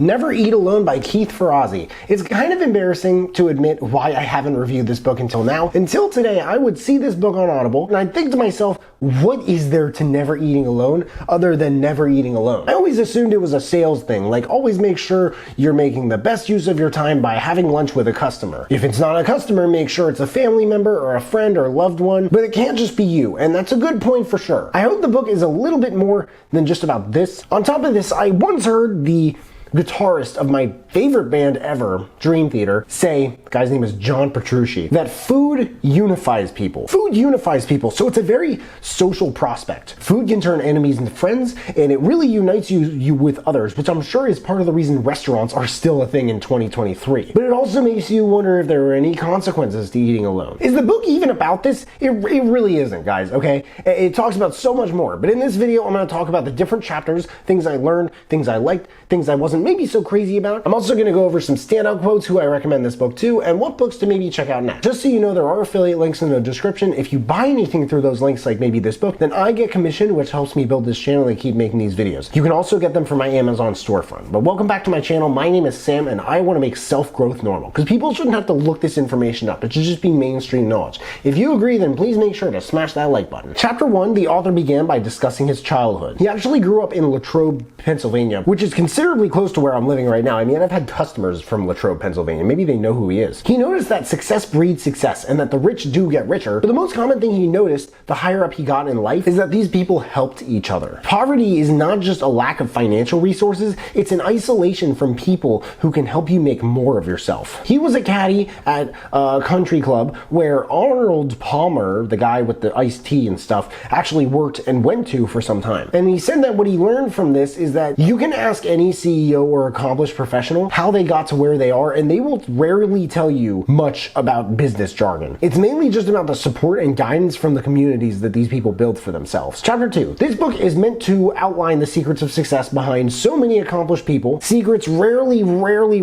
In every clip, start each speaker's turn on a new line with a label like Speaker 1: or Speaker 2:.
Speaker 1: Never Eat Alone by Keith Farrazzi. It's kind of embarrassing to admit why I haven't reviewed this book until now. Until today, I would see this book on Audible, and I'd think to myself, what is there to Never Eating Alone other than never eating alone? I always assumed it was a sales thing, like always make sure you're making the best use of your time by having lunch with a customer. If it's not a customer, make sure it's a family member or a friend or loved one, but it can't just be you, and that's a good point for sure. I hope the book is a little bit more than just about this. On top of this, I once heard the guitarist of my favorite band ever, Dream Theater, say, the guy's name is John Petrucci, that food unifies people. Food unifies people, so it's a very social prospect. Food can turn enemies into friends, and it really unites you with others, which I'm sure is part of the reason restaurants are still a thing in 2023. But it also makes you wonder if there are any consequences to eating alone. Is the book even about this? It really isn't, guys, okay? It talks about so much more, but in this video, I'm going to talk about the different chapters, things I learned, things I liked, things I wasn't maybe so crazy about. I'm also going to go over some standout quotes, who I recommend this book to, and what books to maybe check out next. Just so you know, there are affiliate links in the description. If you buy anything through those links, like maybe this book, then I get commission, which helps me build this channel and keep making these videos. You can also get them from my Amazon storefront. But welcome back to my channel. My name is Sam, and I want to make self-growth normal, because people shouldn't have to look this information up. It should just be mainstream knowledge. If you agree, then please make sure to smash that like button. Chapter 1, the author began by discussing his childhood. He actually grew up in Latrobe, Pennsylvania, which is considerably close to where I'm living right now. I mean, I've had customers from Latrobe, Pennsylvania. Maybe they know who he is. He noticed that success breeds success and that the rich do get richer, but the most common thing he noticed, the higher up he got in life, is that these people helped each other. Poverty is not just a lack of financial resources, it's an isolation from people who can help you make more of yourself. He was a caddy at a country club where Arnold Palmer, the guy with the iced tea and stuff, actually worked and went to for some time. And he said that what he learned from this is that you can ask any CEO or accomplished professional how they got to where they are, and they will rarely tell you much about business jargon. It's mainly just about the support and guidance from the communities that these people build for themselves. Chapter 2. This book is meant to outline the secrets of success behind so many accomplished people, secrets rarely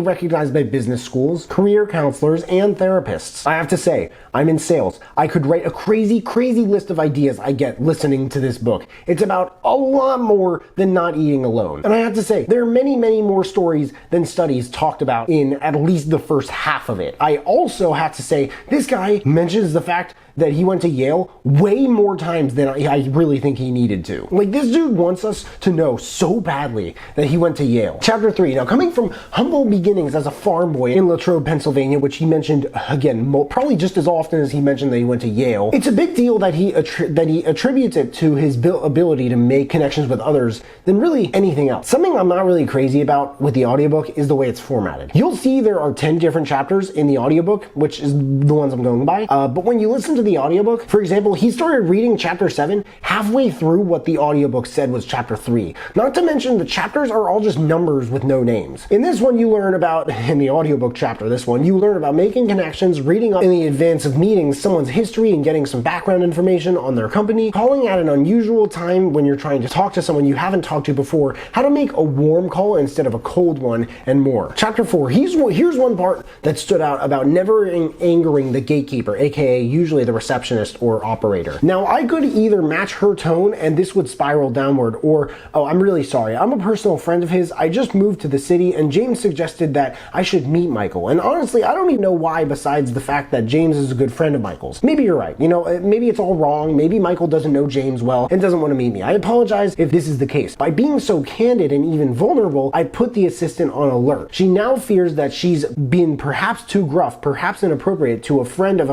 Speaker 1: recognized by business schools, career counselors, and therapists. I have to say, I'm in sales. I could write a crazy list of ideas I get listening to this book. It's about a lot more than not eating alone. And I have to say, there are many more stories than studies talked about in at least the first half of it. I also have to say, this guy mentions the fact that he went to Yale way more times than I really think he needed to. Like, this dude wants us to know so badly that he went to Yale. Chapter 3. Now, coming from humble beginnings as a farm boy in Latrobe, Pennsylvania, which he mentioned, again, probably just as often as he mentioned that he went to Yale, it's a big deal that he attributes it to his ability to make connections with others than really anything else. Something I'm not really crazy about with the audiobook is the way it's formatted. You'll see there are 10 different chapters in the audiobook, which is the ones I'm going by, but when you listen to the audiobook, for example, he started reading chapter 7 halfway through what the audiobook said was chapter 3. Not to mention the chapters are all just numbers with no names. In this one, you learn about, in the audiobook chapter, this one, you learn about making connections, reading up in the advance of meetings, someone's history and getting some background information on their company, calling at an unusual time when you're trying to talk to someone you haven't talked to before, how to make a warm call instead of a cold one, and more. Chapter 4, here's one part that stood out about never angering the gatekeeper, aka usually the receptionist or operator. Now, I could either match her tone and this would spiral downward, or, oh, I'm really sorry, I'm a personal friend of his, I just moved to the city and James suggested that I should meet Michael. And honestly, I don't even know why besides the fact that James is a good friend of Michael's. Maybe you're right, you know, maybe it's all wrong, maybe Michael doesn't know James well and doesn't want to meet me. I apologize if this is the case. By being so candid and even vulnerable, I put the assistant on alert. She now fears that she's been perhaps too gruff, perhaps inappropriate to a friend of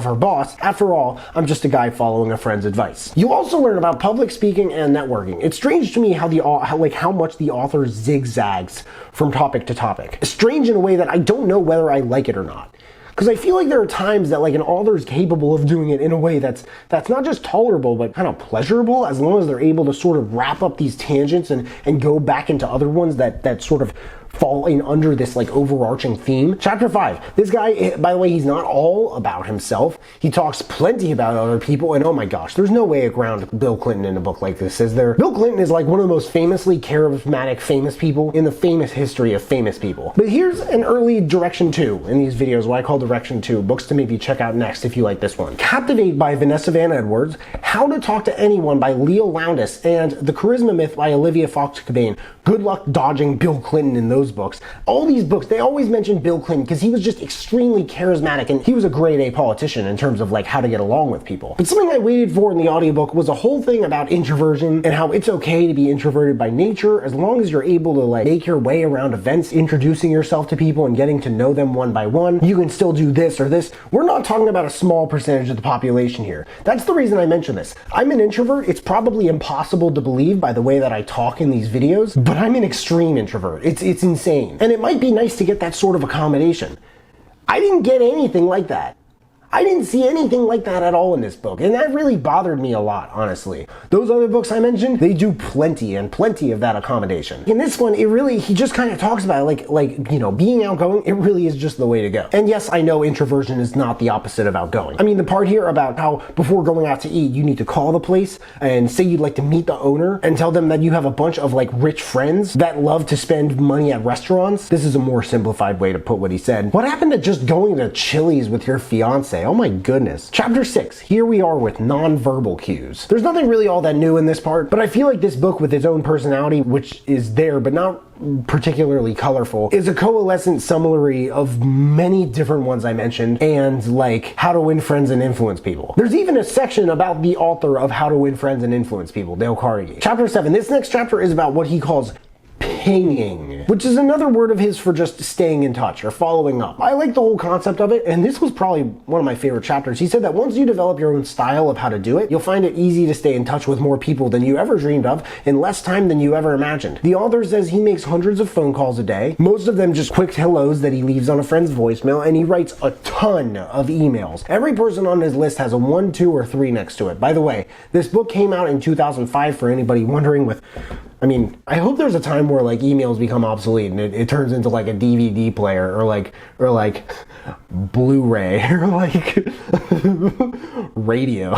Speaker 1: her boss. After all, I'm just a guy following a friend's advice. You also learn about public speaking and networking. It's strange to me how much the author zigzags from topic to topic. Strange in a way that I don't know whether I like it or not. Because I feel like there are times that an author is capable of doing it in a way that's not just tolerable, but kind of pleasurable, as long as they're able to sort of wrap up these tangents and go back into other ones that sort of fall in under this overarching theme. Chapter 5. This guy, by the way, he's not all about himself. He talks plenty about other people, and oh my gosh, there's no way around Bill Clinton in a book like this, is there? Bill Clinton is one of the most famously charismatic famous people in the famous history of famous people. But here's an early Direction 2 in these videos, what I call Direction 2, books to maybe check out next if you like this one. Captivate by Vanessa Van Edwards, How to Talk to Anyone by Leo Loundis, and The Charisma Myth by Olivia Fox-Cabane. Good luck dodging Bill Clinton in those those books. All these books, they always mention Bill Clinton because he was just extremely charismatic and he was a grade A politician in terms of like how to get along with people. But something I waited for in the audiobook was a whole thing about introversion and how it's okay to be introverted by nature as long as you're able to like make your way around events, introducing yourself to people and getting to know them one by one. You can still do this or this. We're not talking about a small percentage of the population here. That's the reason I mention this. I'm an introvert. It's probably impossible to believe by the way that I talk in these videos, but I'm an extreme introvert. It's insane. And it might be nice to get that sort of accommodation. I didn't get anything like that. I didn't see anything like that at all in this book, and that really bothered me a lot, honestly. Those other books I mentioned, they do plenty of that accommodation. In this one, he just kind of talks about it like, you know, being outgoing, it really is just the way to go. And yes, I know introversion is not the opposite of outgoing. I mean, the part here about how before going out to eat, you need to call the place and say you'd like to meet the owner and tell them that you have a bunch of like rich friends that love to spend money at restaurants. This is a more simplified way to put what he said. What happened to just going to Chili's with your fiance? Oh my goodness. Chapter 6. Here we are with nonverbal cues. There's nothing really all that new in this part, but I feel like this book with its own personality, which is there but not particularly colorful, is a coalescent summary of many different ones I mentioned and like how to win friends and influence people. There's even a section about the author of How to Win Friends and Influence People, Dale Carnegie. Chapter 7. This next chapter is about what he calls pinging, which is another word of his for just staying in touch or following up. I like the whole concept of it, and this was probably one of my favorite chapters. He said that once you develop your own style of how to do it, you'll find it easy to stay in touch with more people than you ever dreamed of in less time than you ever imagined. The author says he makes hundreds of phone calls a day, most of them just quick hellos that he leaves on a friend's voicemail, and he writes a ton of emails. Every person on his list has a 1, 2, or 3 next to it. By the way, this book came out in 2005 for anybody wondering I hope there's a time where like emails become obsolete and it turns into like a DVD player or like Blu-ray or like radio.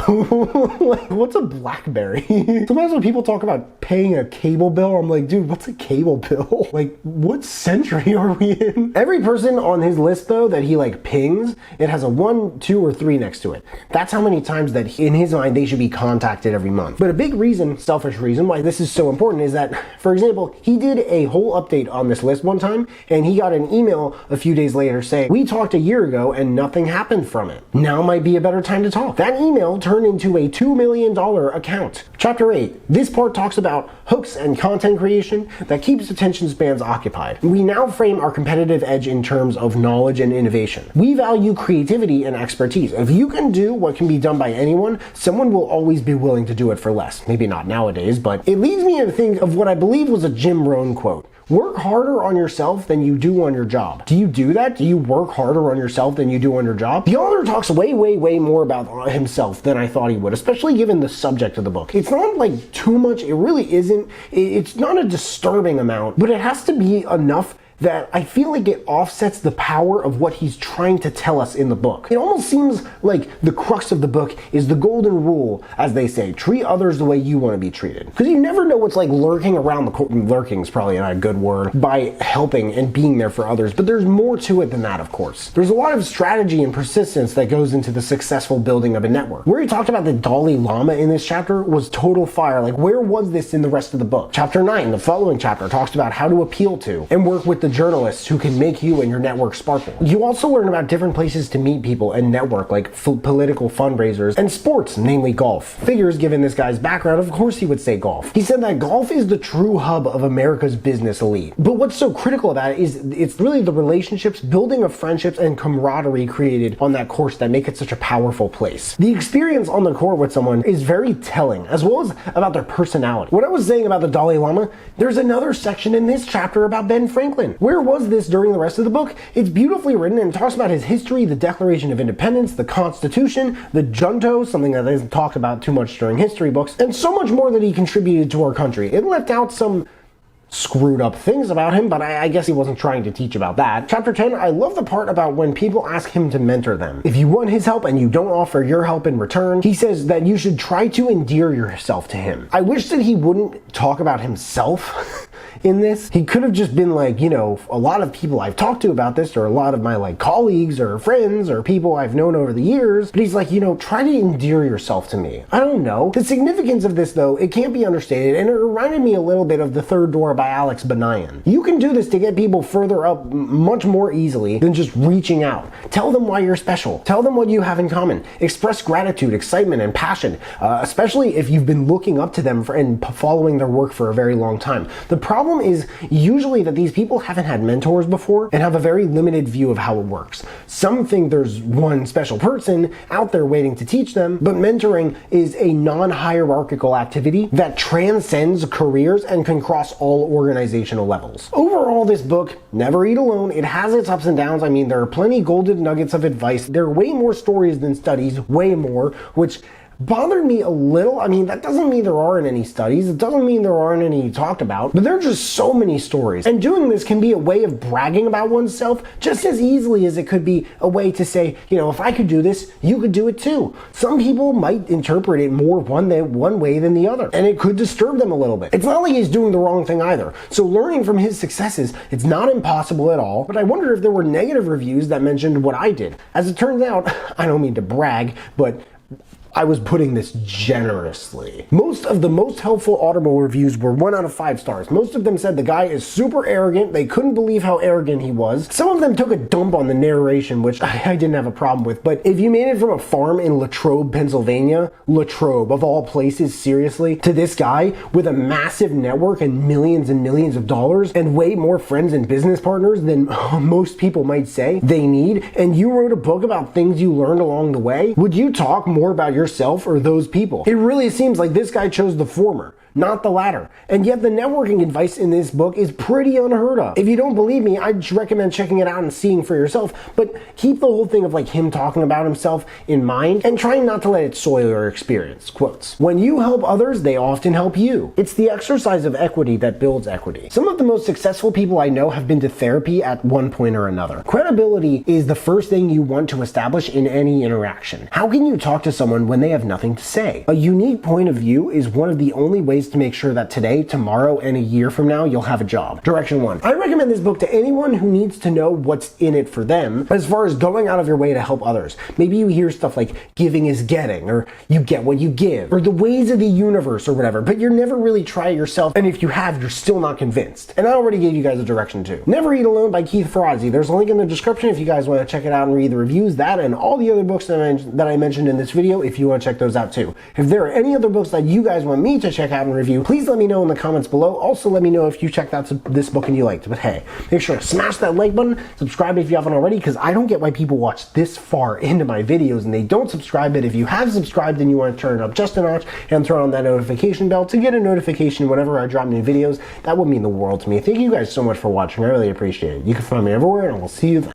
Speaker 1: Like, what's a BlackBerry? Sometimes when people talk about paying a cable bill, I'm like, dude, what's a cable bill? Like, what century are we in? Every person on his list though that he like pings, it has a 1, 2, or 3 next to it. That's how many times that in his mind they should be contacted every month. But a big reason, selfish reason, why this is so important is that, for example, he did a whole update on this list one time and he got an email a few days later saying, we talked a year ago and nothing happened from it. Now might be a better time to talk. That email turned into a $2 million account. Chapter 8. This part talks about hooks and content creation that keeps attention spans occupied. We now frame our competitive edge in terms of knowledge and innovation. We value creativity and expertise. If you can do what can be done by anyone, someone will always be willing to do it for less. Maybe not nowadays, but it leads me to think of what I believe was a Jim Rohn quote. Work harder on yourself than you do on your job. Do you do that? Do you work harder on yourself than you do on your job? The author talks way more about himself than I thought he would, especially given the subject of the book. It's not like too much, it really isn't. It's not a disturbing amount, but it has to be enough that I feel like it offsets the power of what he's trying to tell us in the book. It almost seems like the crux of the book is the golden rule, as they say, treat others the way you want to be treated. Because you never know what's like lurking around the corner. Lurking is probably not a good word, by helping and being there for others, but there's more to it than that, of course. There's a lot of strategy and persistence that goes into the successful building of a network. Where he talked about the Dalai Lama in this chapter was total fire. Like, where was this in the rest of the book? Chapter 9, the following chapter, talks about how to appeal to and work with the journalists who can make you and your network sparkle. You also learn about different places to meet people and network, like political fundraisers and sports, namely golf. Figures, given this guy's background, of course he would say golf. He said that golf is the true hub of America's business elite. But what's so critical about it is it's really the relationships, building of friendships, and camaraderie created on that course that make it such a powerful place. The experience on the court with someone is very telling, as well as about their personality. What I was saying about the Dalai Lama, there's another section in this chapter about Ben Franklin. Where was this during the rest of the book? It's beautifully written and talks about his history, the Declaration of Independence, the Constitution, the Junto, something that isn't talked about too much during history books, and so much more that he contributed to our country. It left out some screwed up things about him, but I guess he wasn't trying to teach about that. Chapter 10, I love the part about when people ask him to mentor them. If you want his help and you don't offer your help in return, he says that you should try to endear yourself to him. I wish that he wouldn't talk about himself in this. He could have just been like, you know, a lot of people I've talked to about this, or a lot of my like colleagues or friends or people I've known over the years, but he's like, you know, try to endear yourself to me. I don't know. The significance of this though, it can't be understated, and it reminded me a little bit of The Third Door by Alex Banayan. You can do this to get people further up much more easily than just reaching out. Tell them why you're special. Tell them what you have in common. Express gratitude, excitement, and passion, especially if you've been looking up to them and following their work for a very long time. The problem is usually that these people haven't had mentors before and have a very limited view of how it works. Some think there's one special person out there waiting to teach them, but mentoring is a non-hierarchical activity that transcends careers and can cross all organizational levels. Overall, this book, Never Eat Alone, it has its ups and downs. I mean, there are plenty golden nuggets of advice. There are way more stories than studies, way more, which bothered me a little. I mean, that doesn't mean there aren't any studies. It doesn't mean there aren't any talked about, but there are just so many stories. And doing this can be a way of bragging about oneself just as easily as it could be a way to say, you know, if I could do this, you could do it too. Some people might interpret it more one way than the other, and it could disturb them a little bit. It's not like he's doing the wrong thing either. So learning from his successes, it's not impossible at all, but I wonder if there were negative reviews that mentioned what I did. As it turns out, I don't mean to brag, but I was putting this generously. Most of the most helpful Audible reviews were 1 out of 5 stars. Most of them said the guy is super arrogant. They couldn't believe how arrogant he was. Some of them took a dump on the narration, which I didn't have a problem with. But if you made it from a farm in Latrobe, Pennsylvania, Latrobe of all places, seriously, to this guy with a massive network and millions of dollars and way more friends and business partners than most people might say they need, and you wrote a book about things you learned along the way, would you talk more about yourself or those people? It really seems like this guy chose the former, not the latter. And yet the networking advice in this book is pretty unheard of. If you don't believe me, I'd recommend checking it out and seeing for yourself, but keep the whole thing of like him talking about himself in mind and trying not to let it soil your experience. Quotes. When you help others, they often help you. It's the exercise of equity that builds equity. Some of the most successful people I know have been to therapy at one point or another. Credibility is the first thing you want to establish in any interaction. How can you talk to someone when they have nothing to say? A unique point of view is one of the only ways to make sure that today, tomorrow, and a year from now, you'll have a job. Direction 1. I recommend this book to anyone who needs to know what's in it for them, as far as going out of your way to help others. Maybe you hear stuff like giving is getting, or you get what you give, or the ways of the universe, or whatever, but you're never really try it yourself, and if you have, you're still not convinced. And I already gave you guys a direction too. Never Eat Alone by Keith Farrazzi. There's a link in the description if you guys want to check it out and read the reviews. That and all the other books that I mentioned in this video, if you want to check those out too. If there are any other books that you guys want me to check out and review, please let me know in the comments below. Also, let me know if you checked out this book and you liked it. But hey, make sure to smash that like button, subscribe if you haven't already, because I don't get why people watch this far into my videos and they don't subscribe. But if you have subscribed and you want to turn it up just a notch and turn on that notification bell to get a notification whenever I drop new videos, that would mean the world to me. Thank you guys so much for watching. I really appreciate it. You can find me everywhere, and I will see you then.